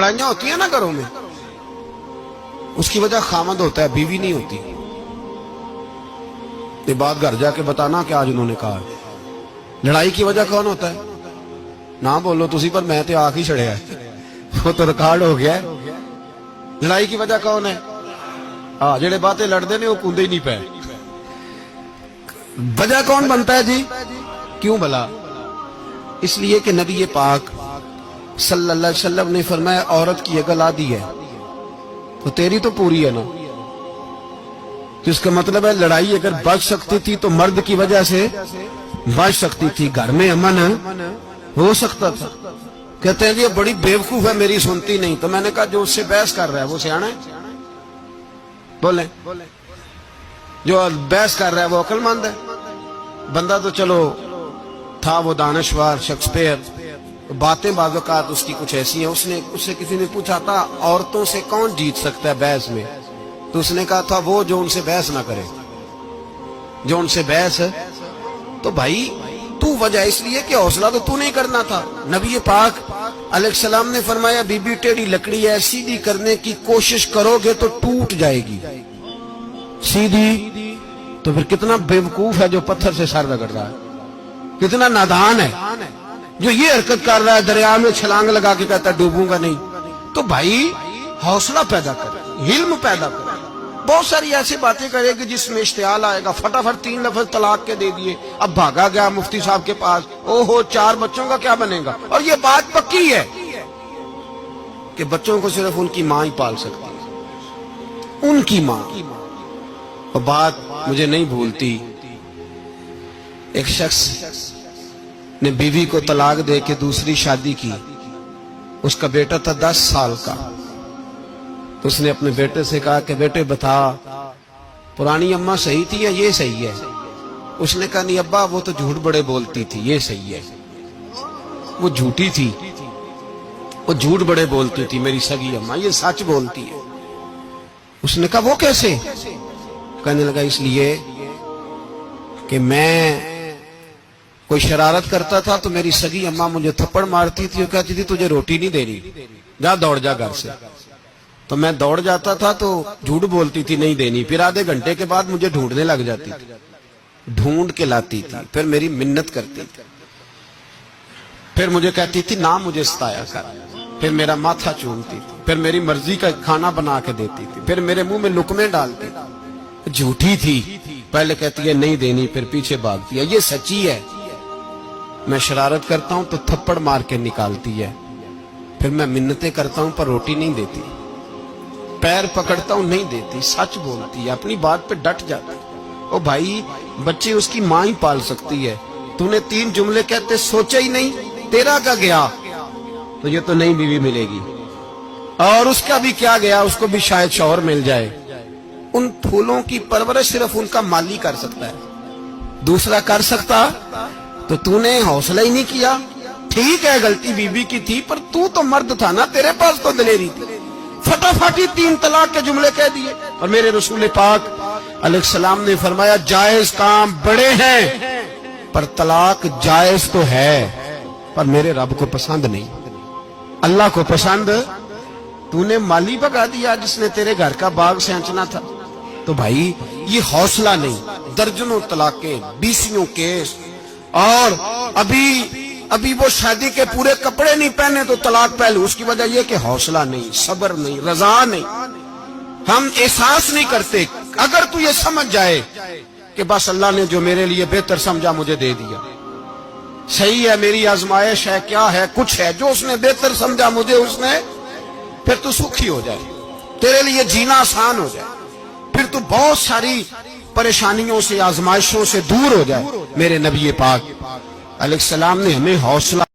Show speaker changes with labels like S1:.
S1: लड़ाइयां होती हैं ना घरों में, उसकी वजह खामद होता है, बीवी नहीं होती। ये बात घर जाके बताना कि आज उन्होंने कहा है। लड़ाई की वजह कौन होता है? ना बोलो तुसी, पर मैं तो आख ही छड़िया है, वो तो रिकॉर्ड हो गया है। लड़ाई की वजह कौन है? हाँ, जेड़े बातें लड़ते ने वो कूदे ही नहीं पे। वजह कौन बनता है जी? क्यों भला? इसलिए कि नबी पाक सल्लल्लाहु अलैहि वसल्लम ने फरमाया औरत की अकल आधी है तो तेरी तो पूरी है ना। तो इसका मतलब है लड़ाई अगर बच सकती थी तो मर्द की वजह से बच सकती थी, घर में अमन हो सकता था। कहते हैं जी ये बड़ी बेवकूफ है, मेरी सुनती नहीं। तो मैंने कहा जो उससे बहस कर रहा है वो सियाना है? बोले जो बहस कर रहा है वो अक्लमंद है? बंदा तो चलो था वो दानश्वर शेक्सपियर, बातें बाज़-औक़ात उसकी कुछ ऐसी हैं। उससे किसी ने पूछा था औरतों से कौन जीत सकता है बहस में, तो उसने कहा था वो जो उनसे बहस ना करे, जो उनसे बहस है। तो भाई तू वजह इसलिए कि हौसला तो तू नहीं करना था। नबी पाक अलैहिस्सलाम ने फरमाया बीबी टेढ़ी लकड़ी है, सीधी करने की कोशिश करोगे तो टूट जाएगी। सीधी तो फिर कितना बेवकूफ है जो पत्थर से सर रगड़ रहा है, कितना नादान है जो ये हरकत कर रहा है, दरिया में छलांग लगा के कहता है डूबूंगा नहीं। तो भाई हौसला पैदा कर, हिल्म पैदा कर। बहुत सारी ऐसी बातें करेगी जिसमें इश्तियाल आएगा, फटाफट 3 लफ्ज तलाक के दे दिए, अब भागा गया मुफ्ती साहब के पास, ओहो 4 बच्चों का क्या बनेगा। और ये बात पक्की है कि बच्चों को सिर्फ उनकी मां ही पाल सकती है, उनकी मां। और बात मुझे नहीं भूलती, एक शख्स ने बीवी को तलाक दे के दूसरी शादी की। उसका बेटा था 10 साल का। तो उसने अपने बेटे से कहा कि बेटे बता पुरानी अम्मा सही थी या ये सही है? उसने कहा नहीं अब्बा वो तो झूठ बड़े बोलती थी, ये सही है। वो झूठी थी, वो झूठ बड़े बोलती थी मेरी सगी अम्मा, ये सच बोलती है। उसने कहा वो कैसे? कहने लगा इसलिए कि मैं कोई शरारत करता था तो मेरी सगी अम्मा मुझे थप्पड़ मारती थी और कहती थी तुझे रोटी नहीं दे रही, जा दौड़ जा घर से। तो मैं दौड़ जाता था तो झूठ बोलती थी नहीं देनी, फिर आधे घंटे के बाद मुझे ढूंढने लग जाती थी, ढूंढ के लाती थी, फिर मेरी मिन्नत करती थी, फिर मुझे कहती थी ना मुझे सताया कर, फिर मेरा माथा चूमती थी, फिर मेरी मर्जी का खाना बना के देती थी, फिर मेरे मुंह में लुकमे डालती थी। झूठी थी, पहले कहती है नहीं देनी, फिर पीछे भागती है। ये सच्ची है, मैं शरारत करता हूं तो थप्पड़ मार के निकालती है, फिर मैं मिन्नतें करता हूं पर रोटी नहीं देती, पैर पकड़ता हूं नहीं देती, सच बोलती है, अपनी बात पे डट जाती है। ओ भाई बच्चे उसकी मां ही पाल सकती है। तूने 3 जुमले कहते सोचा ही नहीं, तेरा क्या गया? तो ये तो नई बीवी मिलेगी, और उसका भी क्या गया, उसको भी शायद शौहर मिल जाए। उन फूलों की परवरिश सिर्फ उनका माली कर सकता है, दूसरा कर सकता? तो तूने हौसला ही नहीं किया। ठीक है गलती बीबी की थी, पर तू तो मर्द था ना, तेरे पास तो दलेरी थी। फटाफटी 3 तलाक के जुमले कह दिए। और मेरे रसूल पाक अलैहिस्सलाम ने फरमाया जायज काम बड़े हैं पर तलाक जायज तो है, पर मेरे रब को पसंद नहीं, अल्लाह को पसंद। तूने माली भगा दिया जिसने तेरे घर का बाग सेंचना था। तो भाई ये हौसला नहीं, दर्जनों तलाके, 20 केस, और अभी वो शादी के पूरे कपड़े नहीं पहने तो तलाक पहले। उसकी वजह यह कि हौसला नहीं, सब्र नहीं, रजा नहीं, हम एहसास नहीं करते। अगर तू ये समझ जाए कि बस अल्लाह ने जो मेरे लिए बेहतर समझा मुझे दे दिया, सही है, मेरी आजमाइश है, क्या है, कुछ है जो उसने बेहतर समझा मुझे, उसने, फिर तू सुखी हो जाए, तेरे लिए जीना आसान हो जाए, फिर तू बहुत सारी परेशानियों से आजमाइशों से दूर हो जाए। मेरे नबी पाक अलैहिस्सलाम ने हमें हौसला